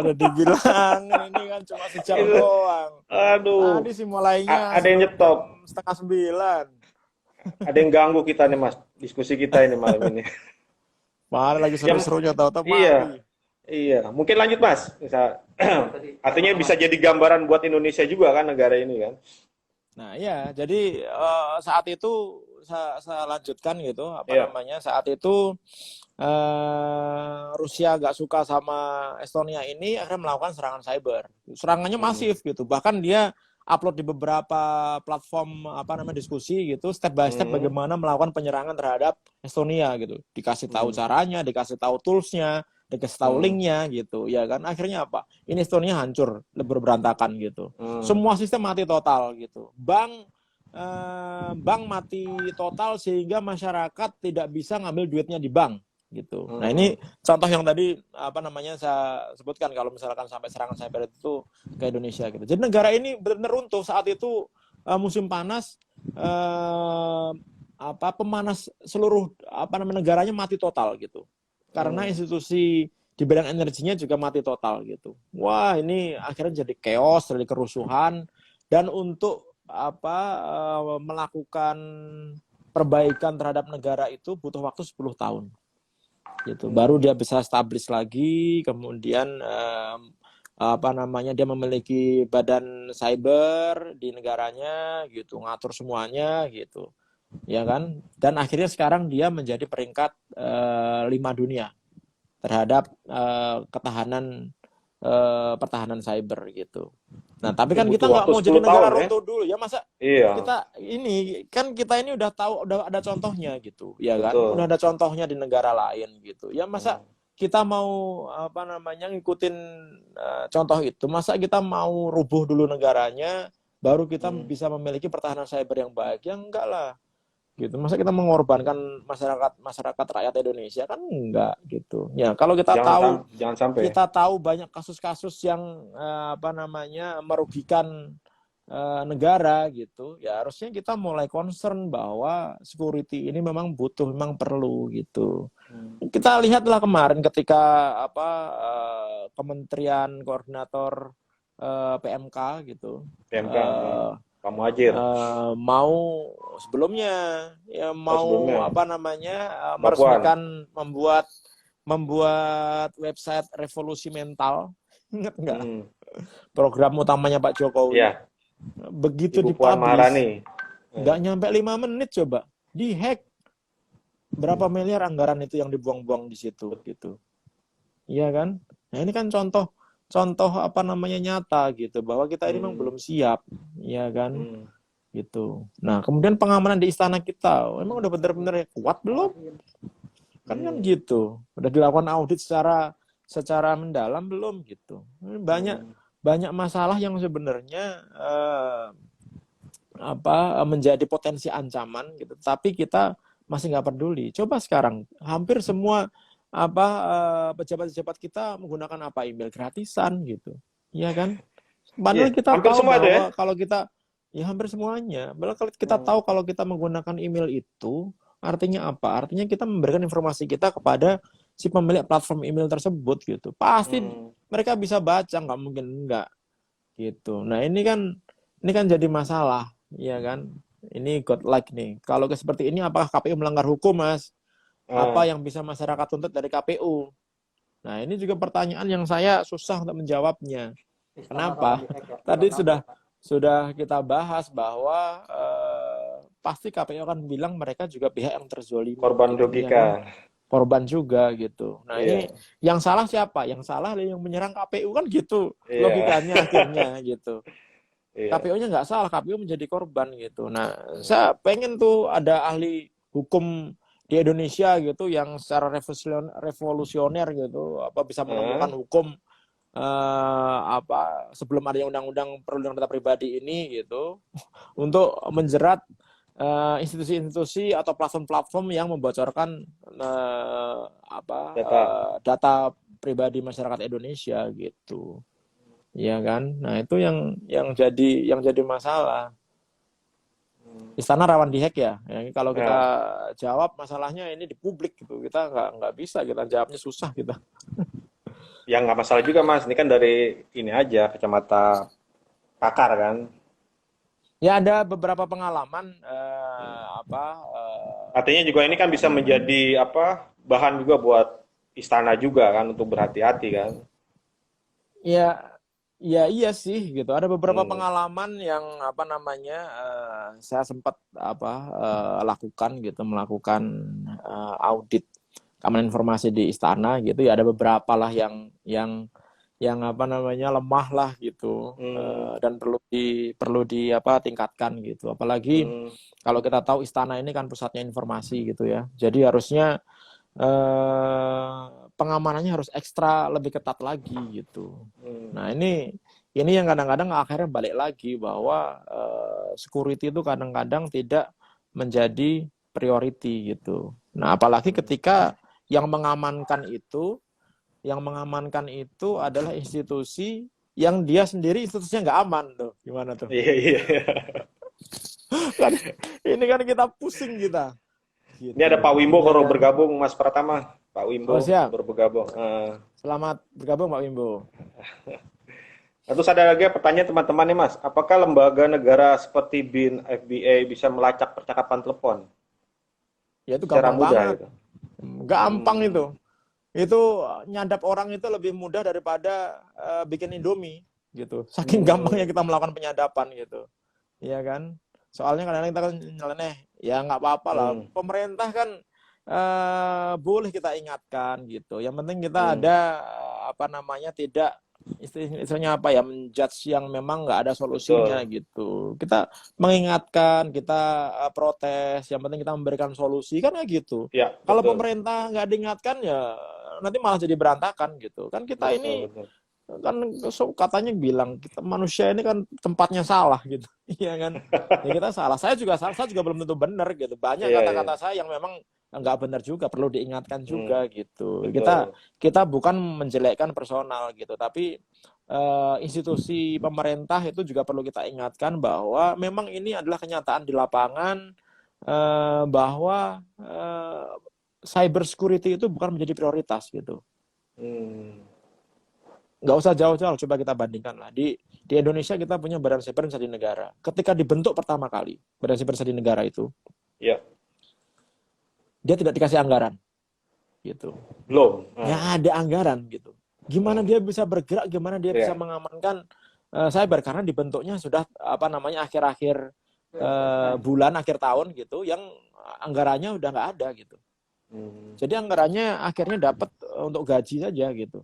Udah dibilangin ini kan cuma sejam Itu, doang. aduh, Tadi sih mulainya ada yang sebelum jam nyetop, 8:30. ada yang ganggu kita nih Mas, diskusi kita ini malam ini. Malah lagi Yang seru-serunya tahu-tahu iya, mati. iya. Mungkin lanjut Mas. Artinya bisa jadi gambaran buat Indonesia juga kan negara ini kan. Nah, ya, jadi saat itu saya lanjutkan gitu, apa Iya. namanya? Saat itu Rusia gak suka sama Estonia ini akhirnya melakukan serangan cyber. Serangannya Hmm. masif gitu. Bahkan dia upload di beberapa platform apa namanya diskusi gitu, step by step Hmm. bagaimana melakukan penyerangan terhadap Estonia gitu. Dikasih tahu Hmm. caranya, dikasih tahu toolsnya, dikasih tahu Hmm. linknya gitu. Ya kan akhirnya apa? Ini Estonia hancur, berantakan gitu. Hmm. Semua sistem mati total gitu. Bank mati total sehingga masyarakat tidak bisa ngambil duitnya di bank gitu. Nah Hmm. ini contoh yang tadi apa namanya saya sebutkan kalau misalkan sampai serangan cyber itu ke Indonesia gitu. Jadi negara ini benar-benar runtuh saat itu musim panas pemanas seluruh apa namanya negaranya mati total gitu. Karena Hmm. institusi di bidang energinya juga mati total gitu. Wah ini akhirnya jadi chaos, jadi kerusuhan dan untuk melakukan perbaikan terhadap negara itu butuh waktu 10 tahun gitu. Baru dia bisa establish lagi, kemudian dia memiliki badan cyber di negaranya gitu, ngatur semuanya gitu. Ya kan? Dan akhirnya sekarang dia menjadi peringkat 5 dunia terhadap pertahanan cyber gitu. Nah, tapi Tapi kan kita butuh nggak waktu mau jadi 10 negara tahun ya. runtuh dulu ya, masa Iya, kita ini udah tahu, udah ada contohnya gitu, ya kan? Udah betul. ada contohnya di negara lain gitu. Ya masa Hmm. kita mau ngikutin contoh itu? Masa kita mau rubuh dulu negaranya, baru kita Hmm. bisa memiliki pertahanan cyber yang baik? Ya enggak lah gitu. Masa kita mengorbankan masyarakat rakyat Indonesia kan enggak gitu. Ya kalau Jangan sampai. kita tahu banyak kasus-kasus yang merugikan negara gitu, ya harusnya kita mulai concern bahwa security ini memang perlu gitu. Hmm. Kita lihatlah kemarin ketika Kementerian Koordinator PMK gitu PMK, eh, Pak Muhajir. mau sebelumnya ya Oh mau sebelumnya, Mbak Puan. meresmikan membuat website revolusi mental. Ingat nggak Hmm. program utamanya Pak Jokowi? Ya, Begitu Ibu Puan dipublish, Maharani. nggak Hmm. nyampe 5 menit coba, dihack. Berapa miliar anggaran itu yang dibuang-buang di situ gitu. Iya kan? Nah ini kan contoh contoh nyata gitu bahwa kita ini memang Hmm. belum siap, ya kan? Hmm. Gitu. Nah, kemudian pengamanan di istana kita, memang udah benar-benar kuat belum? Kan Hmm. gitu. Udah dilakukan audit secara mendalam belum gitu. Banyak Hmm. banyak masalah yang sebenarnya menjadi potensi ancaman gitu. Tapi kita masih nggak peduli. Coba sekarang hampir semua pejabat-pejabat kita menggunakan email gratisan gitu. Iya kan? Iya, Padahal kita hampir tahu semua ada ya. bahwa kalau kita ya hampir semuanya. Padahal kalau kita Hmm. tahu kalau kita menggunakan email itu artinya apa? Artinya kita memberikan informasi kita kepada si pemilik platform email tersebut gitu. Pasti Hmm. mereka bisa baca, nggak mungkin enggak gitu. Nah, ini kan jadi masalah, ya kan? Ini godlike nih. Kalau seperti ini apakah KPU melanggar hukum, Mas? Apa Ah. yang bisa masyarakat tuntut dari KPU? Nah, ini juga pertanyaan yang saya susah untuk menjawabnya. Kenapa? Tadi sudah kita bahas bahwa pasti KPU akan bilang mereka juga pihak yang terzolimi, Korban gitu, ya kan? dirugikan. Korban juga gitu. Nah ini Iya, yang salah siapa? Yang salah yang menyerang KPU kan gitu iya, logikanya akhirnya gitu. iya. KPU-nya nggak salah, KPU menjadi korban gitu. Nah saya pengen tuh ada ahli hukum di Indonesia gitu yang secara revolusioner gitu bisa menemukan Ah. hukum sebelum adanya undang-undang perlindungan data pribadi ini gitu untuk menjerat institusi-institusi atau platform-platform yang membocorkan Data. data pribadi masyarakat Indonesia gitu, ya kan? Nah itu yang jadi masalah. Hmm. Istana rawan dihack ya. Kalau kita Ya, jawab masalahnya ini di publik gitu, kita nggak bisa kita jawabnya susah kita. Ya nggak masalah juga Mas, ini kan dari ini aja kacamata pakar kan. Ya ada beberapa pengalaman Artinya juga ini kan apa bisa namanya? menjadi apa bahan juga buat istana juga kan untuk berhati-hati kan. Ya, ya iya sih gitu. Ada beberapa Hmm, pengalaman yang apa namanya saya sempat lakukan gitu, melakukan audit keamanan informasi di istana gitu. Ya ada beberapa lah yang apa namanya lemah lah gitu hmm, dan perlu di apa tingkatkan gitu. Apalagi hmm, kalau kita tahu istana ini kan pusatnya informasi gitu ya. Jadi harusnya eh, pengamanannya harus ekstra lebih ketat lagi gitu. Nah hmm, ini yang kadang-kadang akhirnya balik lagi bahwa security itu kadang-kadang tidak menjadi priority gitu. Nah apalagi hmm. ketika yang mengamankan itu adalah institusi yang dia sendiri institusinya nggak aman tuh. Gimana tuh? Iya, iya. Kan ini kan kita pusing kita Ini ada gitu. Pak Wimbo Iya baru kan? bergabung, Mas Pratama. Pak Oh Wimbo siap. baru bergabung. Selamat bergabung Pak Wimbo. Terus ada lagi pertanyaan teman-teman nih Mas, apakah lembaga negara seperti BIN, FBA bisa melacak percakapan telepon Ya itu secara gampang mudah banget. gitu? Gampang Hmm, itu. Itu nyadap orang itu lebih mudah daripada bikin Indomie gitu. Saking gampangnya hmm, kita melakukan penyadapan gitu. Iya kan? Soalnya kadang-kadang kita kan nyeleneh, ya nggak apa-apa lah. hmm, Pemerintah kan boleh kita ingatkan gitu. Yang penting kita hmm, ada apa namanya tidak istilahnya apa ya menjudge yang memang nggak ada solusinya betul. gitu. Kita mengingatkan, kita protes. Yang penting kita memberikan solusi kan kayak gitu. Ya, Kalau betul. pemerintah nggak diingatkan ya nanti malah jadi berantakan gitu. Kan kita Betul, ini betul. kan katanya bilang kita manusia ini kan tempatnya salah gitu. Iya kan? Ya kita salah. Saya juga salah, saya juga belum tentu benar gitu. Banyak Iya, iya. kata-kata saya yang memang nggak benar juga, perlu diingatkan Hmm, juga gitu. Kita betul. kita bukan menjelekkan personal gitu, tapi institusi pemerintah itu juga perlu kita ingatkan bahwa memang ini adalah kenyataan di lapangan bahwa cyber security itu bukan menjadi prioritas gitu. Hmm, Nggak usah jauh-jauh, coba kita bandingkan lah. Di Indonesia kita punya Badan Cyber dan Sandi Negara. Ketika dibentuk pertama kali, Badan Cyber dan Sandi Negara itu, ya, dia tidak dikasih anggaran, gitu. belum. Nggak ada anggaran, gitu. Gimana Hmm, dia bisa bergerak, gimana dia bisa ya. mengamankan cyber, karena dibentuknya sudah, apa namanya, akhir-akhir bulan, akhir tahun, gitu, yang anggarannya udah nggak ada, gitu. Hmm, Jadi anggarannya akhirnya dapat untuk gaji saja, gitu.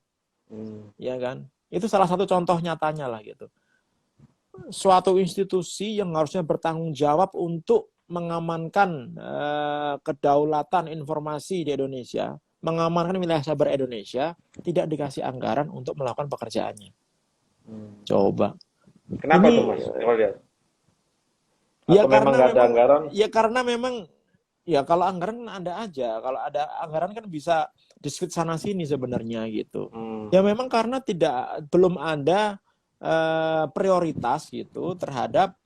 hmm, Ya kan? Itu salah satu contoh nyatanya lah, gitu. Suatu institusi yang harusnya bertanggung jawab untuk mengamankan kedaulatan informasi di Indonesia, mengamankan wilayah cyber Indonesia, tidak dikasih anggaran untuk melakukan pekerjaannya. hmm. Coba. Kenapa tuh Ini Mas? Coba lihat. ya Atau memang karena nggak ada memang anggaran? ya karena memang ya kalau anggaran kan ada aja. Kalau ada anggaran kan bisa dispute sana sini sebenarnya gitu. Hmm, Ya memang karena belum ada prioritas gitu terhadap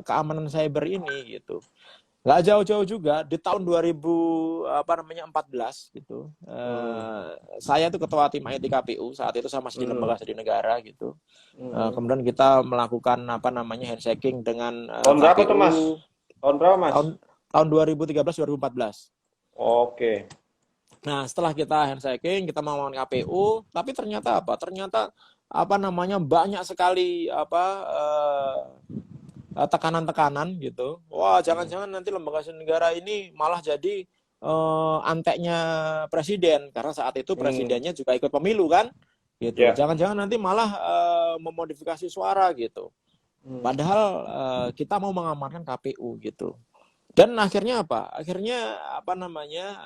keamanan cyber ini gitu. Nggak jauh-jauh juga di tahun 2014 gitu. hmm, Saya itu ketua tim IT KPU saat itu sama di hmm, lembaga studi negara gitu. hmm. Kemudian kita melakukan apa namanya handshaking dengan Tahun berapa tuh Mas? KPU Tahun berapa Mas? tahun tahun 2013 2014. Oke. Nah, setelah kita handshaking, kita melakukan KPU, tapi ternyata apa? Ternyata apa namanya banyak sekali apa tekanan-tekanan gitu. Wah, Hmm, jangan-jangan nanti lembaga negara ini malah jadi anteknya presiden karena saat itu hmm, presidennya juga ikut pemilu kan gitu. ya. Jangan-jangan nanti malah memodifikasi suara gitu. Hmm, Padahal kita mau mengamankan KPU gitu. Dan akhirnya apa? Akhirnya apa namanya?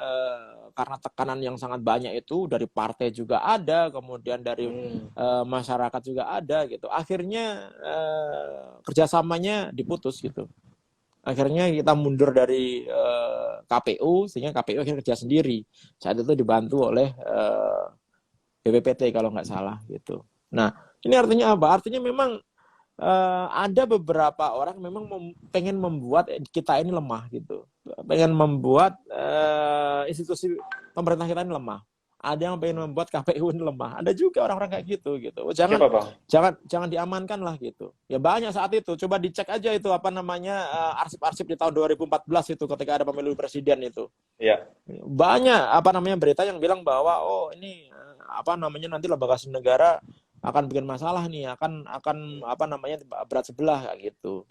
Karena tekanan yang sangat banyak itu dari partai juga ada, kemudian dari hmm, masyarakat juga ada gitu. Akhirnya kerjasamanya diputus gitu. Akhirnya kita mundur dari KPU sehingga KPU akhirnya kerja sendiri. Saat itu dibantu oleh BPPT kalau nggak salah gitu. Nah ini artinya apa? Artinya memang ada beberapa orang memang pengen membuat kita ini lemah gitu, pengen membuat institusi pemerintah kita ini lemah. ada yang pengen membuat KPU ini lemah. Ada juga orang-orang kayak gitu. Siapa, Bang? Jangan diamankan lah gitu. Ya banyak saat itu. Coba dicek aja itu apa namanya arsip-arsip di tahun 2014 itu ketika ada pemilu presiden itu. Iya. Banyak apa namanya berita yang bilang bahwa oh ini apa namanya nanti lembaga negara akan bikin masalah nih, akan apa namanya berat sebelah gitu.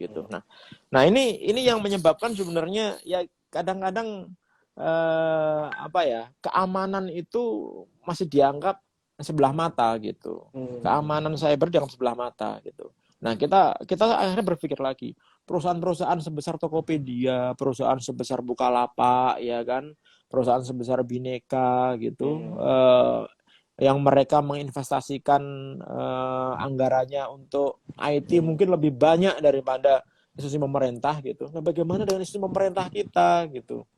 Nah ini yang menyebabkan sebenarnya ya kadang-kadang apa ya, keamanan itu masih dianggap sebelah mata gitu. Keamanan cyber dianggap sebelah mata gitu. Nah, kita akhirnya berpikir lagi. Perusahaan-perusahaan sebesar Tokopedia, perusahaan sebesar Bukalapak, ya kan, perusahaan sebesar Bineka gitu, yang mereka menginvestasikan anggarannya untuk IT mungkin lebih banyak daripada institusi pemerintah gitu. Nah, bagaimana dengan institusi pemerintah kita gitu?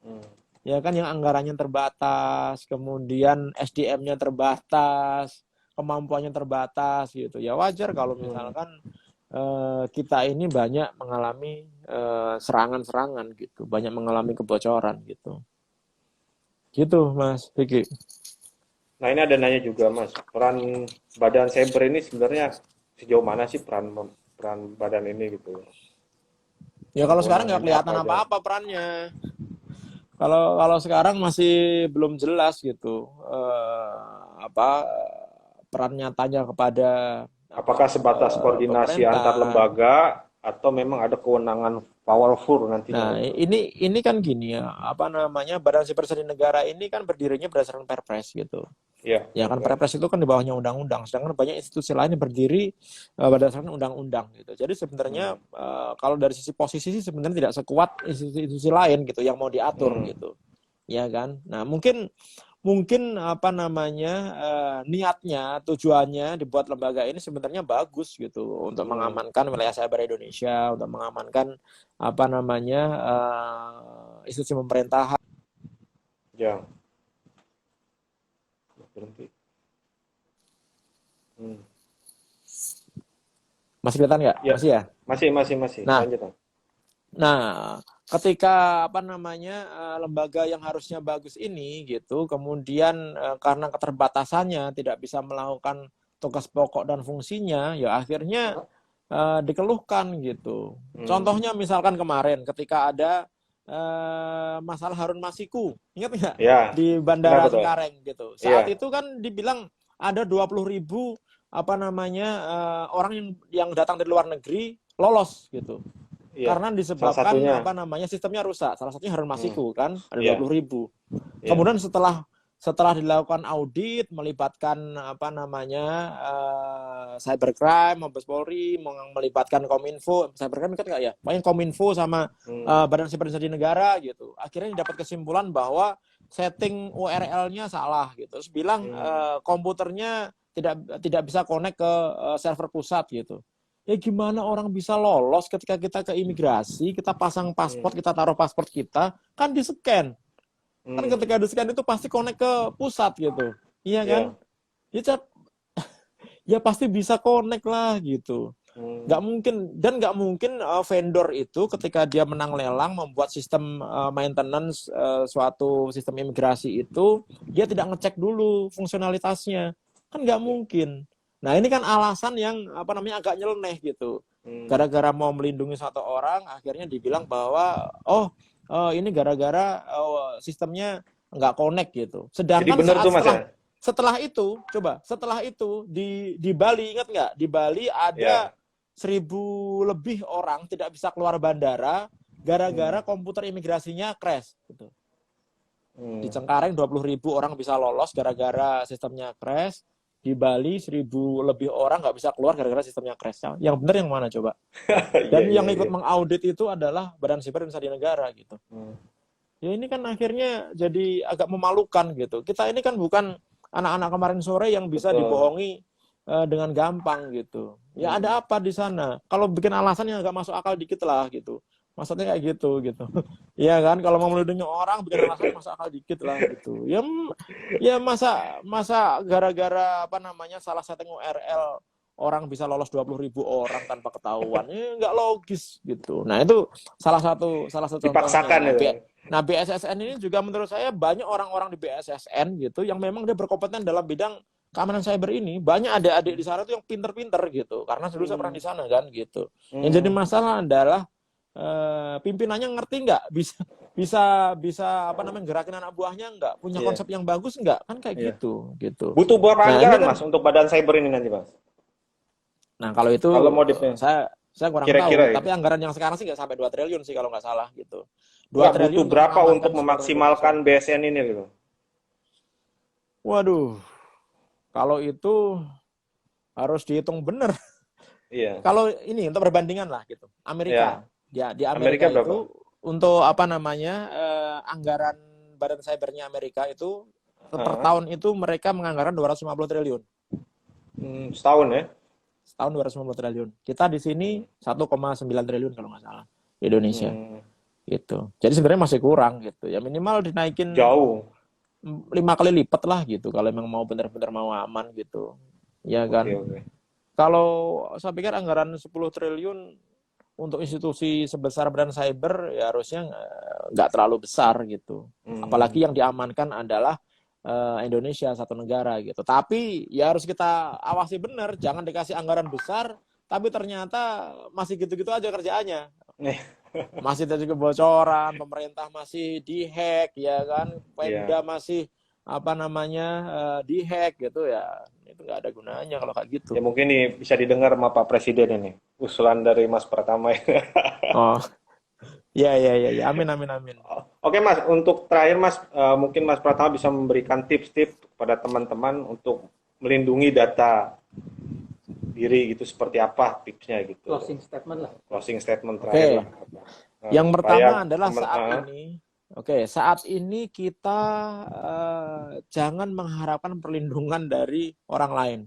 Ya kan yang anggarannya terbatas, kemudian SDM-nya terbatas, kemampuannya terbatas gitu. Ya wajar kalau misalkan kita ini banyak mengalami serangan-serangan gitu, banyak mengalami kebocoran gitu. Gitu, Mas Vicky. Nah, ini ada nanya juga, Mas. Peran badan cyber ini sebenarnya sejauh mana sih peran badan ini gitu? Ya kalau sekarang nggak kelihatan Apa aja? apa-apa perannya. Kalau sekarang masih belum jelas gitu apa peran nyatanya kepada Apakah sebatas koordinasi pemerintah. antar lembaga atau memang ada kewenangan powerful nantinya? Nah, ini kan gini ya, apa namanya Badan Siber Sandi Negara ini kan berdirinya berdasarkan Perpres gitu. Iya. Ya kan Perpres itu kan di bawahnya undang-undang, sedangkan banyak institusi lain yang berdiri berdasarkan undang-undang gitu. Jadi sebenarnya kalau dari sisi posisi sih sebenarnya tidak sekuat institusi lain gitu yang mau diatur gitu. Ya kan? Nah, mungkin apa namanya niatnya, tujuannya dibuat lembaga ini sebenarnya bagus gitu untuk mengamankan wilayah cyber Indonesia, untuk mengamankan apa namanya institusi pemerintahan. Ya. Berhenti. Masih kelihatan nggak? Ya. Masih ya? Masih. Nah, Lanjut. ketika apa namanya lembaga yang harusnya bagus ini gitu, kemudian karena keterbatasannya tidak bisa melakukan tugas pokok dan fungsinya, ya akhirnya dikeluhkan gitu. Contohnya misalkan kemarin ketika ada masalah Harun Masiku, ingat nggak? Ya. Di Bandara Betul. Cengkareng gitu. Saat itu kan dibilang ada 20.000 apa namanya orang yang datang dari luar negeri lolos gitu. Iya. Karena disebabkan apa namanya sistemnya rusak. Salah satunya Harun Masiku kan ada 20.000. Kemudian setelah dilakukan audit melibatkan apa namanya cybercrime, Mabes Polri, melibatkan Kominfo, cybercrime kan nggak ya? Pokoknya Kominfo sama Badan Siber Sandi Negara gitu. Akhirnya dapat kesimpulan bahwa setting URL-nya salah gitu. Terus bilang komputernya tidak bisa connect ke server pusat gitu. Ya gimana orang bisa lolos ketika kita ke imigrasi, kita pasang paspor, kita taruh paspor kita, kan di-scan. Kan ketika di-scan itu pasti connect ke pusat gitu. Iya kan? Ya pasti bisa connect lah gitu. Nggak mungkin vendor itu ketika dia menang lelang membuat sistem maintenance suatu sistem imigrasi itu, dia tidak ngecek dulu fungsionalitasnya. Kan nggak mungkin. Nah ini kan alasan yang apa namanya agak nyeleneh gitu. Gara-gara mau melindungi satu orang, akhirnya dibilang bahwa ini gara-gara sistemnya nggak connect gitu. Sedangkan jadi benar tuh, Mas, setelah itu di Bali, ingat nggak? Di Bali ada 1.000 lebih orang tidak bisa keluar bandara gara-gara komputer imigrasinya crash gitu. Di Cengkareng 20.000 orang bisa lolos gara-gara sistemnya crash. Di Bali 1.000 lebih orang nggak bisa keluar gara-gara sistemnya crash. Yang benar yang mana coba? Dan yang ikut mengaudit itu adalah Badan Siber dan Sandi Negara gitu. Ya ini kan akhirnya jadi agak memalukan gitu. Kita ini kan bukan anak-anak kemarin sore yang bisa dibohongi dengan gampang gitu. Ya ada apa di sana? Kalau bikin alasan yang agak masuk akal dikit lah gitu. Maksudnya kayak gitu. Iya kan? Kalau mau melindungi orang bikin alasan masuk akal dikit lah gitu. Ya masa gara-gara apa namanya salah setting URL orang bisa lolos 20.000 orang tanpa ketahuan. Nggak logis gitu. Nah, itu salah satu dipaksakan contohnya. itu. Nah, BSSN ini juga menurut saya banyak orang-orang di BSSN gitu yang memang dia berkompeten dalam bidang keamanan cyber ini. Banyak adik-adik di sana tuh yang pinter-pinter gitu, karena dulu saya pernah di sana kan gitu. Yang jadi masalah adalah pimpinannya ngerti nggak, bisa apa namanya gerakin anak buahnya nggak, punya Iya, konsep yang bagus nggak, kan kayak iya. gitu. Butuh berapa Nah ini anggaran kan, Mas untuk badan cyber ini nanti Mas? nah kalau itu Kalau modifnya, saya kurang kira-kira tahu, ya. tapi anggaran yang sekarang sih nggak sampai 2 triliun sih kalau nggak salah gitu. dua Enggak, butuh triliun untuk berapa untuk mengamankan seluruh Indonesia. memaksimalkan BSN ini gitu. Waduh, kalau itu harus dihitung benar. Iya. Kalau ini untuk perbandingan lah gitu. Ya. Amerika, ya di Amerika Amerika berapa? itu untuk apa namanya anggaran badan cybernya Amerika itu per Heeh. tahun itu mereka menganggarkan 250 triliun. Setahun ya. Setahun 250 triliun. Kita di sini 1,9 triliun kalau nggak salah di Indonesia Hmm, gitu. Jadi sebenarnya masih kurang gitu. Ya minimal dinaikin jauh. 5 kali lipat lah gitu kalau memang mau benar-benar mau aman gitu. Ya Oke, kan. oke. Kalau saya pikir anggaran 10 triliun untuk institusi sebesar Badan Cyber ya harusnya nggak terlalu besar gitu. Apalagi yang diamankan adalah Indonesia satu negara gitu. Tapi ya harus kita awasi benar, jangan dikasih anggaran besar, tapi ternyata masih gitu-gitu aja kerjaannya. Nih, Masih terjadi kebocoran, pemerintah masih dihack, ya kan, iya. Pemda masih apa namanya dihack gitu ya. Itu nggak ada gunanya kalau kayak gitu. Ya mungkin nih bisa didengar sama Pak Presiden ini. Usulan dari Mas Pratama. Oh, ya ya ya ya. Amin amin amin. Oke Mas, untuk terakhir Mas, mungkin Mas Pratama bisa memberikan tips-tips kepada teman-teman untuk melindungi data diri gitu seperti apa tipsnya gitu. Closing statement lah. Closing statement terakhir lah. Oke. Nah, Yang supaya pertama adalah teman saat ini kita jangan mengharapkan perlindungan dari orang lain.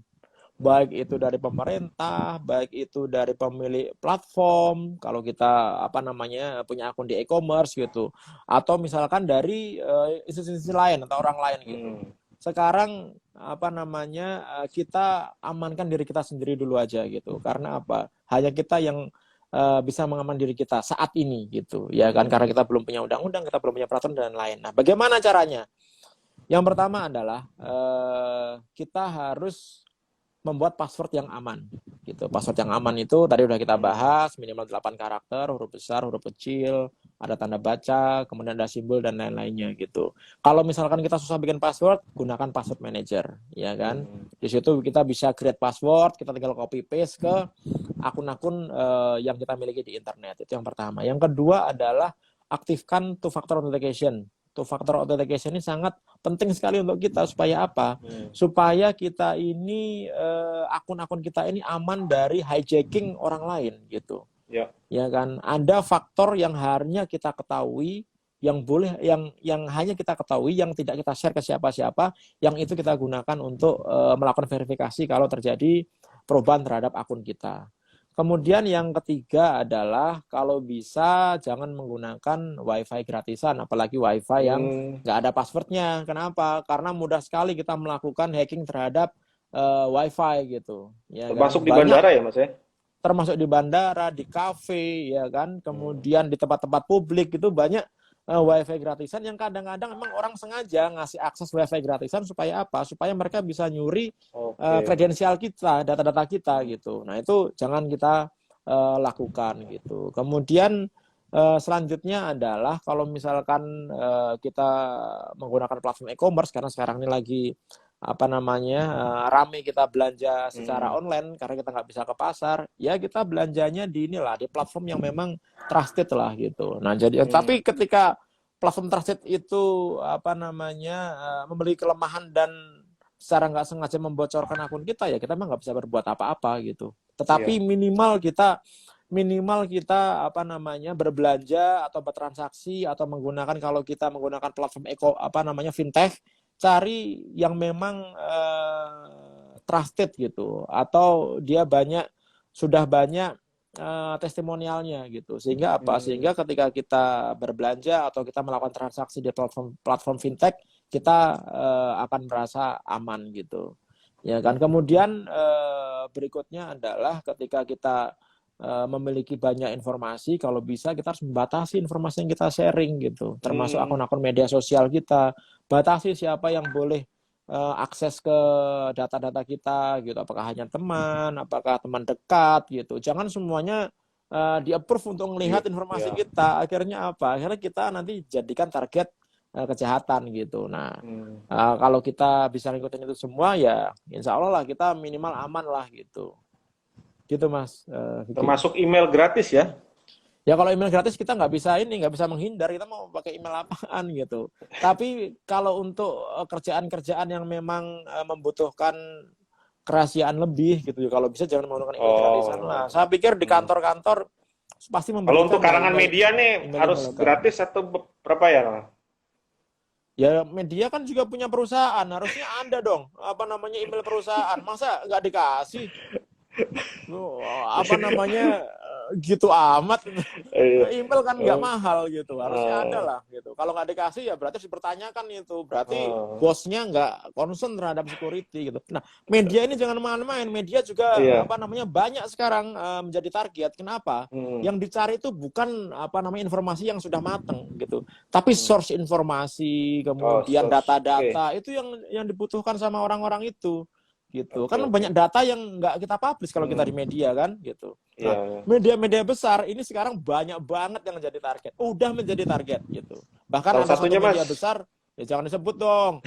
Baik itu dari pemerintah, baik itu dari pemilik platform, kalau kita apa namanya punya akun di e-commerce gitu, atau misalkan dari institusi lain atau orang lain gitu. Sekarang apa namanya kita amankan diri kita sendiri dulu aja gitu. Karena apa? Hanya kita yang bisa mengaman diri kita saat ini gitu. Ya kan karena kita belum punya undang-undang, kita belum punya peraturan dan lain. Nah, bagaimana caranya? Yang pertama adalah kita harus membuat password yang aman gitu. Password yang aman itu tadi udah kita bahas, minimal 8 karakter, huruf besar, huruf kecil, ada tanda baca, kemudian ada simbol dan lain-lainnya gitu. Kalau misalkan kita susah bikin password, gunakan password manager, ya kan? Di situ kita bisa create password, kita tinggal copy paste ke akun-akun yang kita miliki di internet. Itu yang pertama. Yang kedua adalah aktifkan two factor authentication. Two factor authentication ini sangat penting sekali untuk kita supaya apa? Supaya kita ini akun-akun kita ini aman dari hijacking orang lain gitu. Ya. Ya kan? Ada faktor yang harusnya kita ketahui, yang boleh yang hanya kita ketahui, yang tidak kita share ke siapa-siapa, yang itu kita gunakan untuk melakukan verifikasi kalau terjadi perubahan terhadap akun kita. Kemudian yang ketiga adalah kalau bisa jangan menggunakan WiFi gratisan, apalagi WiFi yang nggak ada passwordnya. Kenapa? Karena mudah sekali kita melakukan hacking terhadap WiFi gitu. Ya kan? Termasuk di Banyak, bandara ya Mas ya? termasuk di bandara, di kafe, ya kan. Kemudian di tempat-tempat publik itu banyak WiFi gratisan yang kadang-kadang memang orang sengaja ngasih akses WiFi gratisan supaya apa? Supaya mereka bisa nyuri kredensial kita, data-data kita gitu. Nah itu jangan kita lakukan gitu. Kemudian selanjutnya adalah kalau misalkan kita menggunakan platform e-commerce karena sekarang ini lagi apa namanya rame kita belanja secara online karena kita nggak bisa ke pasar, ya kita belanjanya di inilah di platform yang memang trusted lah gitu. Nah jadi tapi ketika platform trusted itu apa namanya memiliki kelemahan dan secara nggak sengaja membocorkan akun kita, ya kita memang nggak bisa berbuat apa-apa gitu. Tetapi minimal kita apa namanya berbelanja atau bertransaksi atau menggunakan kalau kita menggunakan platform apa namanya fintech, cari yang memang trusted gitu atau dia sudah banyak testimonialnya gitu, sehingga apa? Sehingga ketika kita berbelanja atau kita melakukan transaksi di platform fintech, kita akan merasa aman gitu, ya kan. Kemudian berikutnya adalah ketika kita memiliki banyak informasi, kalau bisa kita harus membatasi informasi yang kita sharing gitu, termasuk Hmm. akun-akun media sosial kita. Batasi siapa yang boleh akses ke data-data kita gitu. Apakah hanya teman, apakah teman dekat gitu. Jangan semuanya di-approve untuk melihat informasi Ya. kita. Akhirnya apa? Akhirnya kita nanti jadikan target kejahatan gitu. Nah, Hmm. kalau kita bisa ngikutin itu semua ya insya Allah lah kita minimal aman lah gitu. Gitu Mas Vicky. Termasuk email gratis ya. Ya kalau email gratis kita nggak bisa menghindar, kita mau pakai email apaan gitu. Tapi kalau untuk kerjaan-kerjaan yang memang membutuhkan kerahasiaan lebih gitu, kalau bisa jangan menggunakan email gratisan lah. Oh. Saya pikir di Hmm. kantor-kantor pasti Kalau memberikan untuk ya karangan media nih email harus lokal. gratis atau berapa ya? Ya media kan juga punya perusahaan, harusnya ada dong apa namanya email perusahaan. Masa nggak dikasih? Apa namanya gitu amat. Email kan nggak Oh. mahal gitu, harusnya ada Oh. lah gitu. Kalau nggak dikasih ya berarti harus dipertanyakan itu, berarti Oh. bosnya nggak concern terhadap security gitu. Nah, media ini jangan main-main, media juga Iya. apa namanya banyak sekarang menjadi target. Kenapa? Hmm. Yang dicari itu bukan apa namanya informasi yang sudah matang gitu, tapi source informasi, Oh, kemudian source. Oke. data-data itu yang dibutuhkan sama orang-orang itu gitu. Oke, Kan oke. banyak data yang nggak kita publish kalau kita di media kan gitu. Iya, Nah, iya. media-media besar ini sekarang banyak banget yang menjadi target. Udah menjadi target gitu. Bahkan Salah ada satu satunya media Mas. besar, ya jangan disebut dong.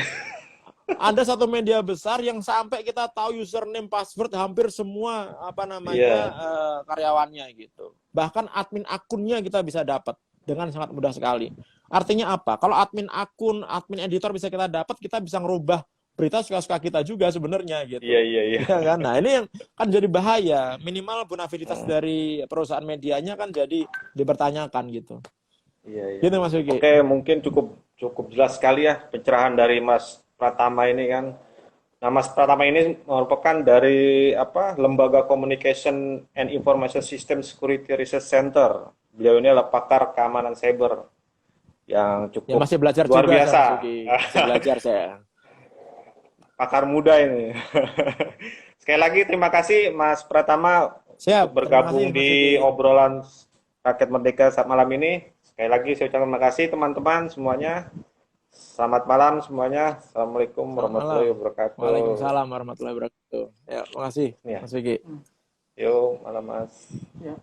Ada satu media besar yang sampai kita tahu username, password hampir semua apa namanya Iya. karyawannya gitu. Bahkan admin akunnya kita bisa dapat dengan sangat mudah sekali. Artinya apa? Kalau admin akun, admin editor bisa kita dapat, kita bisa ngerubah berita suka-suka kita juga sebenarnya Iya, gitu. iya, iya. Ya kan? Nah, ini yang kan jadi bahaya. Minimal bonafilitas dari perusahaan medianya kan jadi dipertanyakan gitu. Iya, iya. Gitu Mas Vicky. Oke, mungkin cukup cukup jelas sekali ya pencerahan dari Mas Pratama ini kan. Nah, Mas Pratama ini merupakan dari apa? Lembaga Communication and Information System Security Research Center. Beliau ini adalah pakar keamanan cyber yang Ya cukup masih belajar luar juga saya biasa. Mas Vicky. Masih belajar saya. Pakar muda ini. Sekali lagi terima kasih Mas Pratama untuk Siap. Terima kasih bergabung Mas di Vicky. obrolan Rakyat Merdeka saat malam ini. Sekali lagi saya ucapkan terima kasih teman-teman semuanya. Selamat malam semuanya. Assalamualaikum Selamat malam. warahmatullahi wabarakatuh. Waalaikumsalam warahmatullahi wabarakatuh. Ya, makasih Ya, Mas Vicky. yuk malam Mas. Ya.